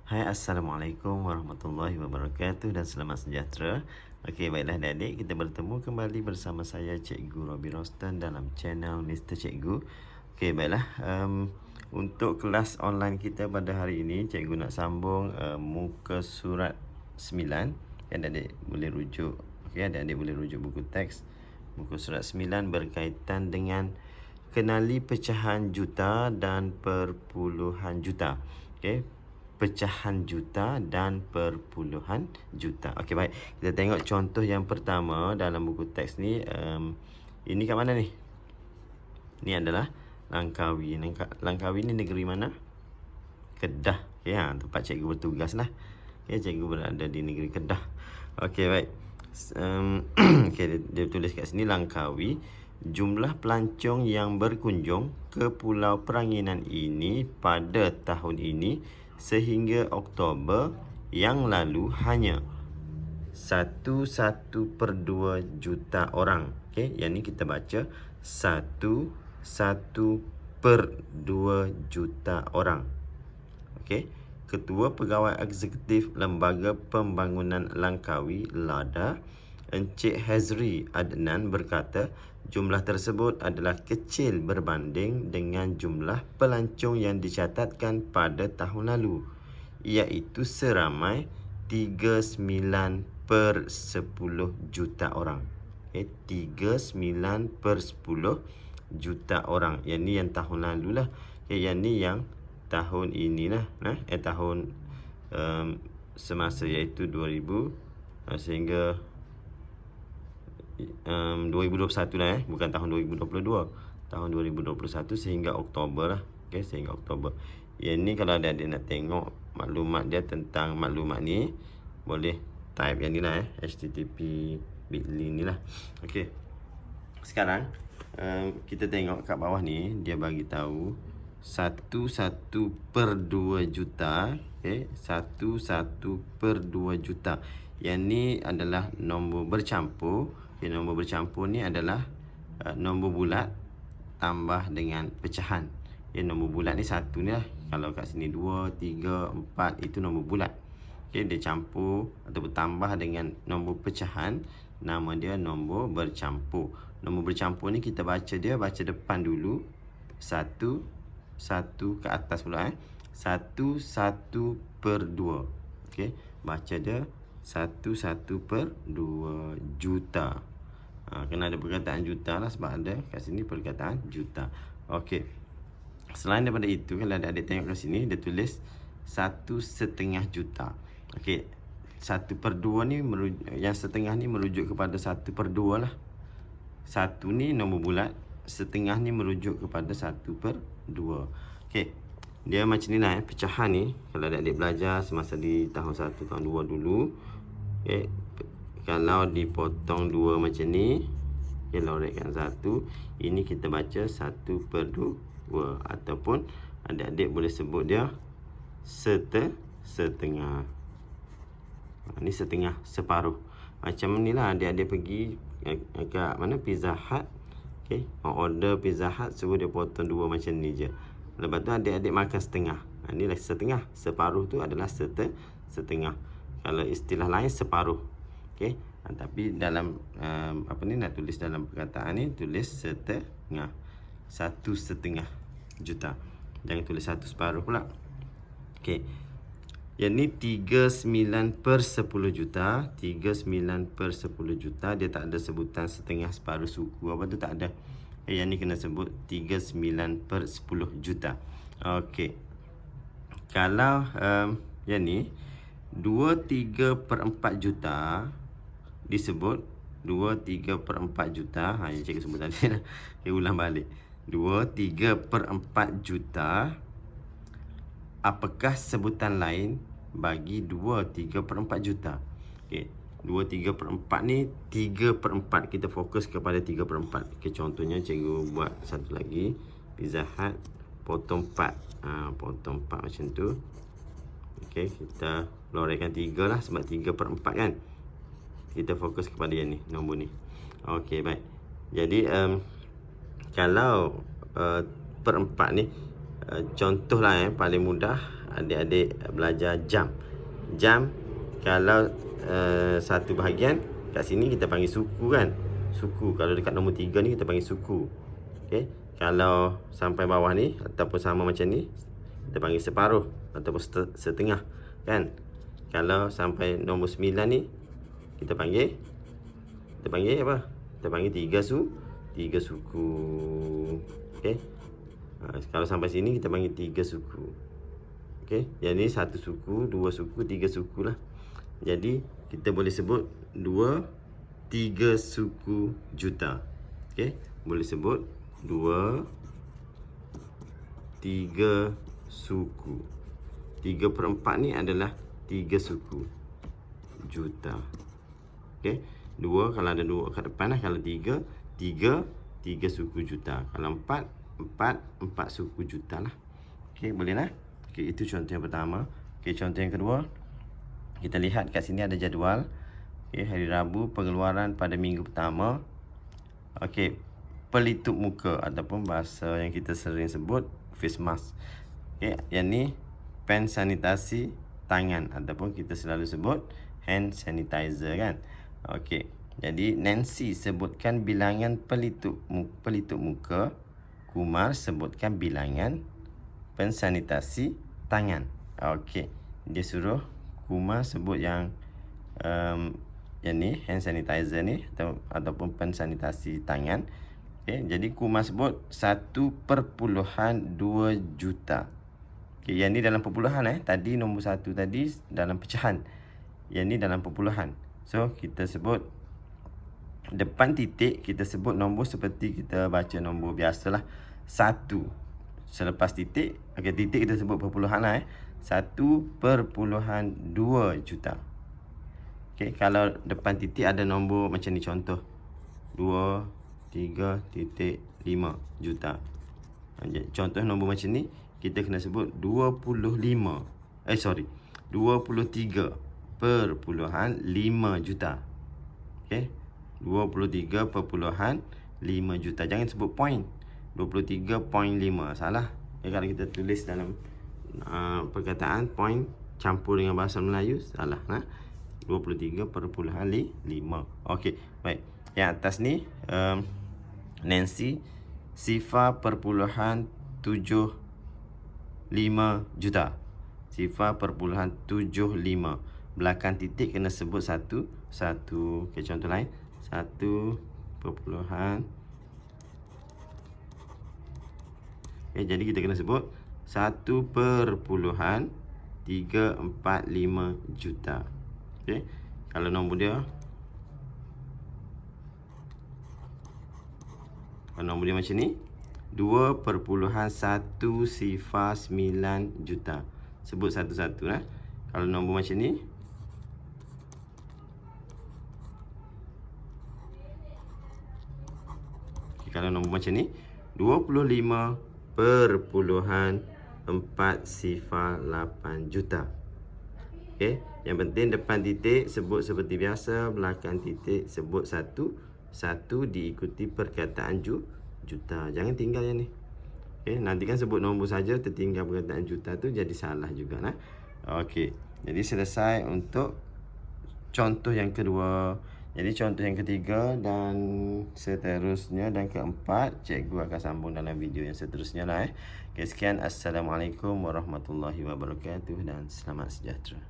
Hai, Assalamualaikum warahmatullahi wabarakatuh dan selamat sejahtera. Okey, baiklah adik-adik, kita bertemu kembali bersama saya Cikgu Robi Rostan dalam channel Mr. Cikgu. Okey, baiklah. Untuk kelas online kita pada hari ini, Cikgu nak sambung muka surat 9. Adik-adik boleh rujuk. Okey, adik-adik boleh rujuk buku teks. Muka surat 9 berkaitan dengan kenali pecahan juta dan perpuluhan juta. Okey, pecahan juta dan perpuluhan juta. Okey, baik. Kita tengok contoh yang pertama dalam buku teks ni. Ini kat mana ni? Ini adalah Langkawi. Langkawi ni negeri mana? Kedah. Ya, tempat cikgu bertugas lah. Okay, cikgu berada di negeri Kedah. Okey, baik. Okay, dia tulis kat sini Langkawi. Jumlah pelancong yang berkunjung ke Pulau Peranginan ini pada tahun ini sehingga Oktober yang lalu hanya 1/2 juta orang. Okey, yang ni kita baca 1/2 juta orang. Okey, Ketua Pegawai Eksekutif Lembaga Pembangunan Langkawi LADA, Encik Hazri Adnan berkata, jumlah tersebut adalah kecil berbanding dengan jumlah pelancong yang dicatatkan pada tahun lalu, iaitu seramai 39/10 juta orang. 39/10 juta orang. Yang ni yang tahun lalu lah. Yang ni yang tahun inilah. Tahun semasa iaitu 2000 sehingga 2021 lah, bukan tahun 2022, tahun 2021 sehingga Oktober lah. Okey, sehingga Oktober. Yang ni kalau ada nak tengok maklumat dia tentang maklumat ni, boleh type yang ni lah, http://bit.ly ni lah. Okey, sekarang kita tengok kat bawah ni, dia bagi tahu 1/2 juta. Okey, 1/2 juta. Yang ni adalah nombor bercampur. Okay, nombor bercampur ni adalah nombor bulat tambah dengan pecahan. Nombor bulat ni satu ni lah. Kalau kat sini 2, 3, 4 itu nombor bulat. Okay, dia campur atau bertambah dengan nombor pecahan, nama dia nombor bercampur. Nombor bercampur ni kita baca depan dulu. 1 ke atas pula 1/2. Okey, baca dia 1/2 juta. Kena ada perkataan juta lah, sebab ada kat sini perkataan juta. Okey, selain daripada itu, kalau adik-adik tengok kat sini, dia tulis 1,5 juta. Okey, 1/2 ni yang setengah ni merujuk kepada 1/2 lah. 1 ni nombor bulat, setengah ni merujuk kepada 1/2. Okey, dia macam ni lah pecahan ni. Kalau adik-adik belajar semasa di tahun 1, tahun 2 dulu, okay, kalau dipotong 2 macam ni, okay, lorekkan 1, ini kita baca 1/2, ataupun adik-adik boleh sebut dia setengah. Ni setengah, separuh. Macam ni lah adik-adik pergi kat mana, Pizza Hut. Okay, order Pizza Hut, suruh dia potong 2 macam ni je. Lepas tu adik-adik makan setengah. Inilah setengah. Separuh tu adalah setengah. Kalau istilah lain separuh. Okey. Tapi dalam nak tulis dalam perkataan ni, tulis setengah. 1/2 juta. Jangan tulis 1 separuh pula. Okey. Yang ni 39/10 juta. 39/10 juta. Dia tak ada sebutan setengah, separuh, suku apa tu, tak ada. Yang ni kena sebut 39/10 juta. Okey. Kalau yang ni 2/3/4 juta, disebut 2/3/4 juta. Yang cikgu sebut tadi lah. Okay, ulang balik. 2/3/4 juta. Apakah sebutan lain bagi 2/3/4 juta? Okey, 2/3/4 ni 3/4. Kita fokus kepada 3/4. Okey, contohnya cikgu buat satu lagi. Pizza Hut, potong 4. Potong 4 macam tu. Okey, kita lorekkan 3 lah, sebab 3/4 kan. Kita fokus kepada yang ni, nombor ni. Okey, baik. Jadi kalau perempat ni, contohlah paling mudah adik-adik belajar jam. Jam kalau satu bahagian kat sini kita panggil suku kan. Suku. Kalau dekat nombor 3 ni kita panggil suku. Okey. Kalau sampai bawah ni ataupun sama macam ni kita panggil separuh ataupun setengah kan. Kalau sampai nombor 9 ni kita panggil apa? Kita panggil 3 suku. Okey. Kalau sampai sini kita panggil 3 suku. Okey. Jadi 1 suku, 2 suku, 3 suku lah. Jadi kita boleh sebut 2, 3 suku juta. Okey. Boleh sebut 2, 3 suku. 3/4 ni adalah 3 suku juta. Okey. 2 kalau ada 2 kat depan lah. Kalau 3 suku juta. Kalau 4 suku juta lah. Okey, boleh lah. Okey, itu contoh yang pertama. Okey, contoh yang kedua. Kita lihat kat sini ada jadual. Okey, hari Rabu pengeluaran pada minggu pertama. Okey, pelitup muka ataupun bahasa yang kita sering sebut face mask. Okey, yang ni pen sanitasi tangan ataupun kita selalu sebut hand sanitizer kan. Okey, jadi Nancy sebutkan bilangan pelitup muka. Kumar sebutkan bilangan pen sanitasi tangan. Okey, dia suruh Kumar sebut yang ni hand sanitizer ni ataupun pen sanitasi tangan. Okey, jadi Kumar sebut 1.2 juta. Okey, yang ni dalam perpuluhan Tadi nombor 1 tadi dalam pecahan. Yang ni dalam perpuluhan. So, kita sebut depan titik, kita sebut nombor seperti kita baca nombor biasalah. 1. Selepas titik, okey, titik kita sebut perpuluhan lah 1.2 juta. Okey, kalau depan titik ada nombor macam ni contoh. 23.5 juta. Contoh nombor macam ni, kita kena sebut 23.5 juta. Okey, 23.5 juta. Jangan sebut point. 23.5 salah. Kalau kita tulis dalam perkataan point campur dengan bahasa Melayu salah. 23.5. Okey, baik. Yang atas ni Nancy sifar perpuluhan 75 juta. Sifar perpuluhan 75. Belakang titik kena sebut satu. Okey, contoh lain. 1. Okey, jadi kita kena sebut 1.345 juta. Okey, kalau nombor dia macam ni, 2.109 juta. Sebut satu-satu lah. Kalau nombor macam ni, kalau nombor macam ni 25.408 juta. Okey, yang penting depan titik sebut seperti biasa, belakang titik sebut satu diikuti perkataan juta. Jangan tinggal yang ni. Okey, nanti kan sebut nombor saja tertinggal perkataan juta tu jadi salah juga nah. Okey, jadi selesai untuk contoh yang kedua. Jadi contoh yang ketiga dan seterusnya dan keempat, cikgu akan sambung dalam video yang seterusnya lah. Okey, sekian. Assalamualaikum warahmatullahi wabarakatuh dan selamat sejahtera.